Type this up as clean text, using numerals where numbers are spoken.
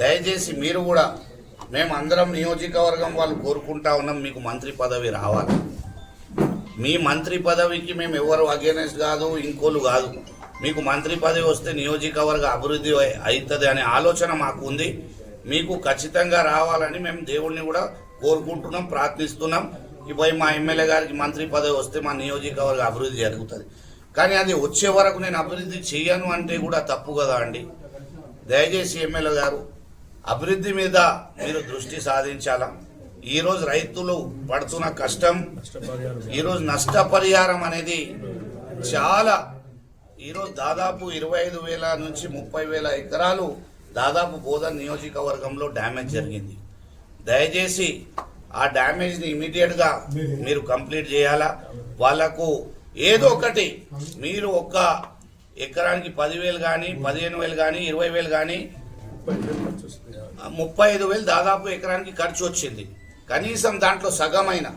దయచేసి మీరు కూడా మేము అందరం నియోజకవర్గం వాళ్ళు కోరుకుంటా ఉన్నాం, మీకు మంత్రి పదవి రావాలి. మీ మంత్రి పదవికి మేము ఎవరు అగేనెస్ట్ కాదు, ఇంకోలు కాదు. మీకు మంత్రి పదవి వస్తే నియోజకవర్గ అభివృద్ధి అవుతుంది అనే ఆలోచన మాకు ఉంది. మీకు ఖచ్చితంగా రావాలని మేము దేవుడిని కూడా కోరుకుంటున్నాం, ప్రార్థిస్తున్నాం. ఇప్పుడు మా ఎమ్మెల్యే గారికి మంత్రి పదవి వస్తే మా నియోజకవర్గ అభివృద్ధి జరుగుతుంది. కానీ అది వచ్చే వరకు నేను అభివృద్ధి చేయను అంటే కూడా తప్పు కదా అండి. దయచేసి ఎమ్మెల్యే గారు అభివృద్ధి మీద మీరు దృష్టి సాధించాలా. ఈరోజు రైతులు పడుతున్న కష్టం, ఈరోజు నష్టపరిహారం అనేది చాలా, ఈరోజు దాదాపు 25,000 నుంచి 30,000 ఎకరాలు దాదాపు బోధన్ నియోజకవర్గంలో డ్యామేజ్ జరిగింది. దయచేసి ఆ డ్యామేజ్ని ఇమీడియట్గా మీరు కంప్లీట్ చేయాలా. వాళ్లకు ఏదో ఒకటి మీరు ఒక్క ఎకరానికి 10,000 కానీ 15,000 కానీ 20,000 కానీ 35,000 దాదాపు ఎకరానికి ఖర్చు వచ్చింది. కనీసం దాంట్లో సగమైన